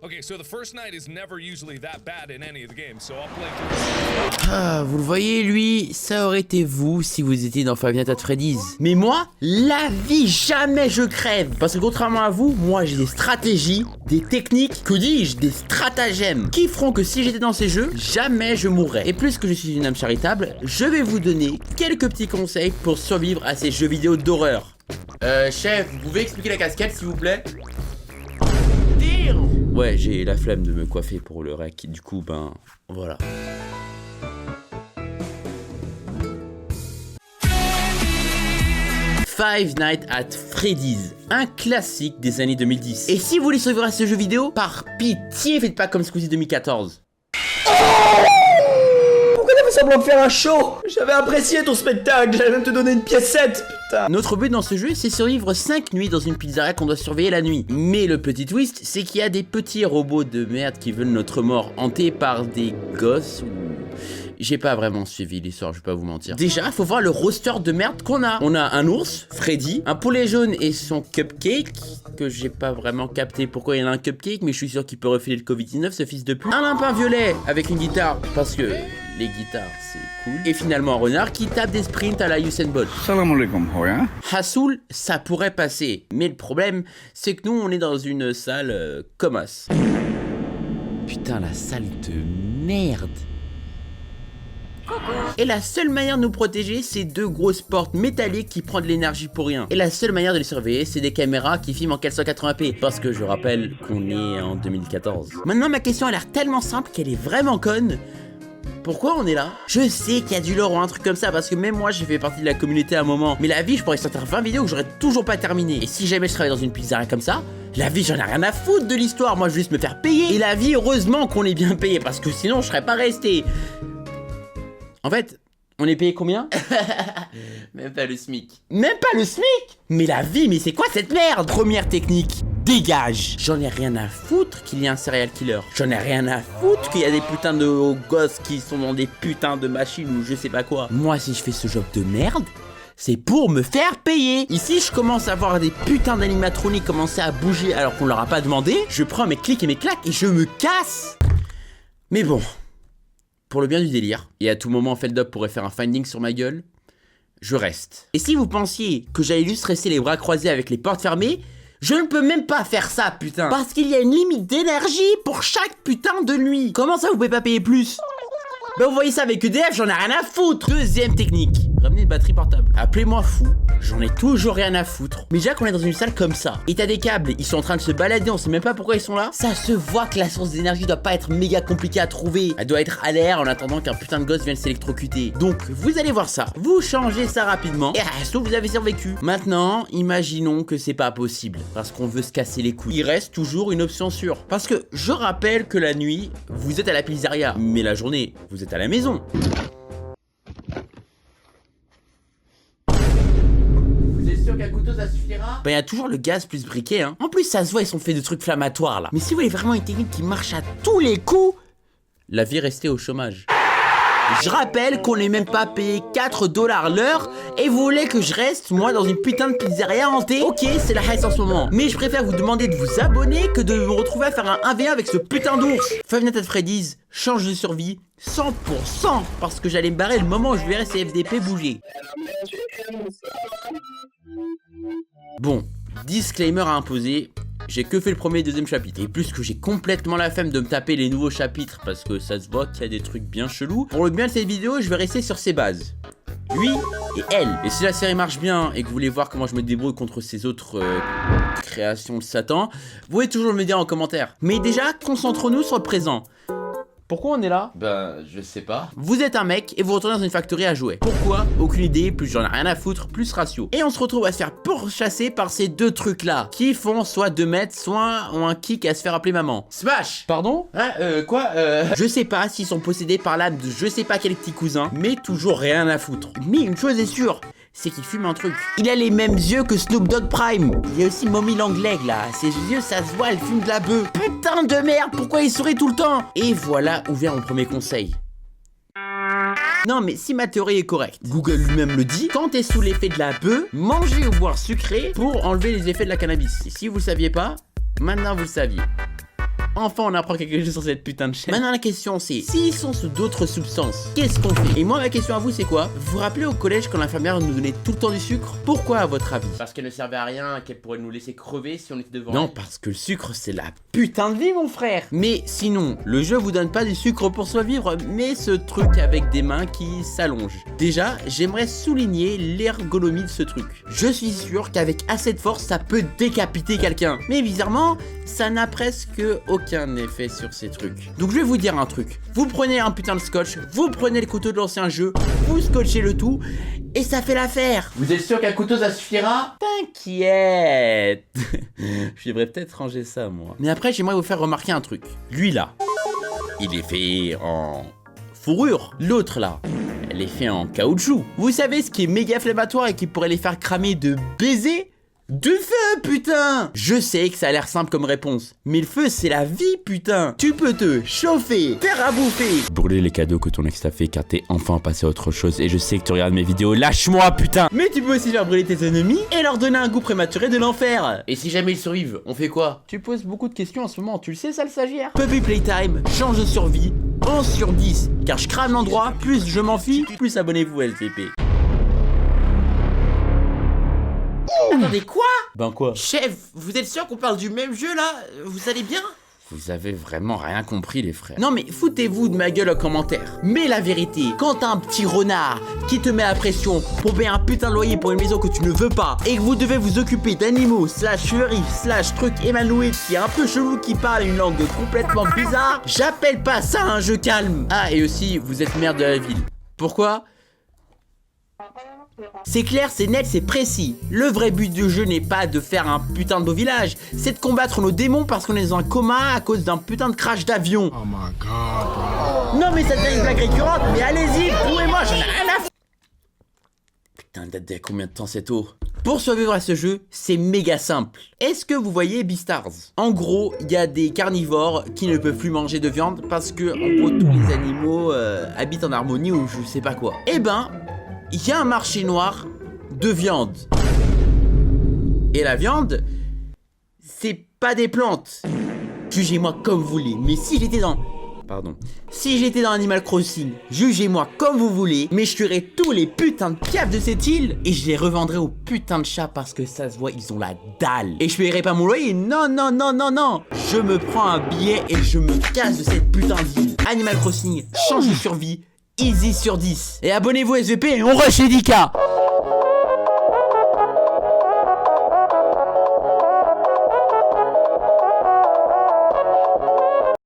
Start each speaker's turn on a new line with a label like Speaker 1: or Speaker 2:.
Speaker 1: Okay, so the first night is never usually that bad in any of the games, so I'll play through.
Speaker 2: Ah, vous le voyez, lui, ça aurait été vous si vous étiez dans Five Nights at Freddy's. Mais moi, la vie, jamais je crève. Parce que contrairement à vous, moi j'ai des stratégies, des techniques, que dis-je, des stratagèmes, qui feront que si j'étais dans ces jeux, jamais je mourrais. Et plus que je suis une âme charitable, je vais vous donner quelques petits conseils pour survivre à ces jeux vidéo d'horreur. Chef, vous pouvez expliquer la casquette s'il vous plaît? Ouais, j'ai la flemme de me coiffer pour le rec, du coup, ben, voilà. Five Nights at Freddy's, un classique des années 2010. Et si vous voulez survivre à ce jeu vidéo, par pitié, faites pas comme Squeezie 2014.
Speaker 3: Pourquoi t'as fait semblant de faire un show? J'avais apprécié ton spectacle, j'allais même te donner une piécette, putain.
Speaker 2: Notre but dans ce jeu, c'est survivre 5 nuits dans une pizzeria qu'on doit surveiller la nuit. Mais le petit twist, c'est qu'il y a des petits robots de merde qui veulent notre mort, hantés par des gosses ou... J'ai pas vraiment suivi l'histoire, je vais pas vous mentir. Déjà, faut voir le roster de merde qu'on a. On a un ours, Freddy, un poulet jaune et son cupcake, que j'ai pas vraiment capté pourquoi il y en a un cupcake, mais je suis sûr qu'il peut refiler le Covid-19, ce fils de pute. Un lapin violet avec une guitare, parce que les guitares, c'est cool. Et finalement un renard qui tape des sprints à la Usain Bolt.
Speaker 4: Salam alaikum, hein.
Speaker 2: Hassoul, ça pourrait passer. Mais le problème, c'est que nous, on est dans une salle comme as. Putain, la salle de merde. Et la seule manière de nous protéger, c'est deux grosses portes métalliques qui prennent de l'énergie pour rien. Et la seule manière de les surveiller, c'est des caméras qui filment en 480p. Parce que je rappelle qu'on est en 2014. Maintenant, ma question a l'air tellement simple qu'elle est vraiment conne. Pourquoi on est là? Je sais qu'il y a du lore ou un truc comme ça, parce que même moi j'ai fait partie de la communauté à un moment. Mais la vie, je pourrais sortir 20 vidéos que j'aurais toujours pas terminé. Et si jamais je travaillais dans une pizzeria comme ça, la vie, j'en ai rien à foutre de l'histoire. Moi, je veux juste me faire payer. Et la vie, heureusement qu'on est bien payé, parce que sinon je serais pas resté. En fait, on est payé combien? Même pas le SMIC. Même pas le SMIC? Mais la vie, mais c'est quoi cette merde? Première technique, dégage. J'en ai rien à foutre qu'il y ait un serial killer. J'en ai rien à foutre qu'il y a des putains de gosses qui sont dans des putains de machines ou je sais pas quoi. Moi, si je fais ce job de merde, c'est pour me faire payer. Ici, je commence à voir des putains d'animatroniques commencer à bouger alors qu'on leur a pas demandé. Je prends mes clics et mes claques et je me casse. Mais bon... Pour le bien du délire, et à tout moment Feldup pourrait faire un finding sur ma gueule, je reste. Et si vous pensiez que j'allais juste rester les bras croisés avec les portes fermées, je ne peux même pas faire ça, putain. Parce qu'il y a une limite d'énergie pour chaque putain de nuit. Comment ça vous pouvez pas payer plus? Ben vous voyez ça avec EDF, j'en ai rien à foutre. Deuxième technique, ramener une batterie portable. Appelez-moi fou, j'en ai toujours rien à foutre. Mais déjà qu'on est dans une salle comme ça, et t'as des câbles, ils sont en train de se balader, on sait même pas pourquoi ils sont là. Ça se voit que la source d'énergie doit pas être méga compliquée à trouver. Elle doit être à l'air en attendant qu'un putain de gosse vienne s'électrocuter. Donc vous allez voir ça, vous changez ça rapidement, et sauf vous avez survécu. Maintenant, imaginons que c'est pas possible, parce qu'on veut se casser les couilles. Il reste toujours une option sûre. Parce que je rappelle que la nuit, vous êtes à la pizzeria, mais la journée, vous êtes à la maison. Vous êtes sûr qu'un couteau ça suffira? Ben y a toujours le gaz plus briquet hein. En plus ça se voit ils sont faits de trucs flammatoires là. Mais si vous voulez vraiment une technique qui marche à tous les coups, la vie restée au chômage. Je rappelle qu'on n'est même pas payé 4 $ l'heure et vous voulez que je reste moi dans une putain de pizzeria hantée. Ok c'est la haisse en ce moment, mais je préfère vous demander de vous abonner que de me retrouver à faire un 1v1 avec ce putain d'ours. Five Nights at Freddy's change de survie 100% parce que j'allais me barrer le moment où je verrai ces FDP bouger. Bon, disclaimer à imposer, j'ai que fait le premier et deuxième chapitre. Et plus que j'ai complètement la flemme de me taper les nouveaux chapitres parce que ça se voit qu'il y a des trucs bien chelous. Pour le bien de cette vidéo, je vais rester sur ces bases. Lui et elle. Et si la série marche bien et que vous voulez voir comment je me débrouille contre ces autres créations de Satan, vous pouvez toujours me dire en commentaire. Mais déjà, concentrons-nous sur le présent. Pourquoi on est là? Ben, je sais pas. Vous êtes un mec et vous retournez dans une factory à jouer. Pourquoi? Aucune idée, plus j'en ai rien à foutre, plus ratio. Et on se retrouve à se faire pourchasser par ces deux trucs là, qui font soit 2 mètres, soit ont un kick à se faire appeler maman. Smash! Pardon? Quoi? Je sais pas s'ils sont possédés par l'âme de je sais pas quel petit cousin, mais toujours rien à foutre. Mais une chose est sûre, c'est qu'il fume un truc. Il a les mêmes yeux que Snoop Dogg Prime. Il y a aussi Mommy Longleg là. Ses yeux, ça se voit, elle fume de la bœuf. Putain de merde, pourquoi il sourit tout le temps? Et voilà où vient mon premier conseil. Non mais si ma théorie est correcte, Google lui-même le dit, quand t'es sous l'effet de la bœuf, mangez ou boire sucré pour enlever les effets de la cannabis. Et si vous le saviez pas, maintenant vous le saviez. Enfin on apprend quelque chose sur cette putain de chaîne. Maintenant la question c'est, s'ils sont sous d'autres substances, qu'est-ce qu'on fait? Et moi ma question à vous c'est quoi? Vous vous rappelez au collège quand l'infirmière nous donnait tout le temps du sucre? Pourquoi à votre avis? Parce qu'elle ne servait à rien, qu'elle pourrait nous laisser crever si on était devant. Non, parce que le sucre c'est la putain de vie mon frère. Mais sinon, le jeu vous donne pas du sucre pour survivre, mais ce truc avec des mains qui s'allongent. Déjà, j'aimerais souligner l'ergonomie de ce truc. Je suis sûr qu'avec assez de force, ça peut décapiter quelqu'un. Mais bizarrement, ça n'a presque aucun effet sur ces trucs. Donc je vais vous dire un truc. Vous prenez un putain de scotch, vous prenez le couteau de l'ancien jeu, vous scotchez le tout, et ça fait l'affaire. Vous êtes sûr qu'un couteau ça suffira? T'inquiète. Je devrais peut-être ranger ça moi. Mais après j'aimerais vous faire remarquer un truc. Lui là, il est fait en fourrure. L'autre là, elle est fait en caoutchouc. Vous savez ce qui est méga inflammatoire et qui pourrait les faire cramer de baiser? Du feu, putain! Je sais que ça a l'air simple comme réponse, mais le feu c'est la vie, putain! Tu peux te chauffer, faire à bouffer, brûler les cadeaux que ton ex t'a fait car t'es enfin passé à autre chose et je sais que tu regardes mes vidéos, lâche-moi, putain! Mais tu peux aussi faire brûler tes ennemis et leur donner un goût prématuré de l'enfer! Et si jamais ils survivent, on fait quoi? Tu poses beaucoup de questions en ce moment, tu le sais ça le stagiaire? Puppy Playtime, change de survie, 11 sur 10, car je crame l'endroit, plus je m'en fiche, plus abonnez-vous à LTP. Attendez, quoi? Ben quoi? Chef, vous êtes sûr qu'on parle du même jeu là? Vous allez bien? Vous avez vraiment rien compris les frères. Non mais foutez-vous de ma gueule en commentaire. Mais la vérité, quand t'as un petit renard qui te met la pression pour payer un putain de loyer pour une maison que tu ne veux pas et que vous devez vous occuper d'animaux slash shérif slash truc humanoïde qui est un peu chelou qui parle une langue complètement bizarre, j'appelle pas ça un jeu calme. Ah et aussi vous êtes maire de la ville. Pourquoi? C'est clair, c'est net, c'est précis. Le vrai but du jeu n'est pas de faire un putain de beau village, c'est de combattre nos démons parce qu'on est dans un coma à cause d'un putain de crash d'avion. Oh my god, bro. Non mais ça devient une blague récurrente, mais allez-y, trouvez-moi, j'en ai rien à f... Putain, date d'il y a combien de temps cette eau? Pour survivre à ce jeu, c'est méga simple. Est-ce que vous voyez Beastars? En gros, il y a des carnivores qui ne peuvent plus manger de viande parce que, en gros, tous les animaux habitent en harmonie ou je sais pas quoi. Eh ben, il y a un marché noir de viande. Et la viande, c'est pas des plantes. Jugez-moi comme vous voulez, mais si j'étais dans... Pardon. Si j'étais dans Animal Crossing, jugez-moi comme vous voulez, mais je tuerais tous les putains de piafs de cette île et je les revendrais aux putains de chats parce que ça se voit, ils ont la dalle. Et je paierais pas mon loyer, non, non, non, non, non. Je me prends un billet et je me casse de cette putain d'île. Animal Crossing, change de survie, easy sur 10. Et abonnez-vous SVP et on rush les 10K.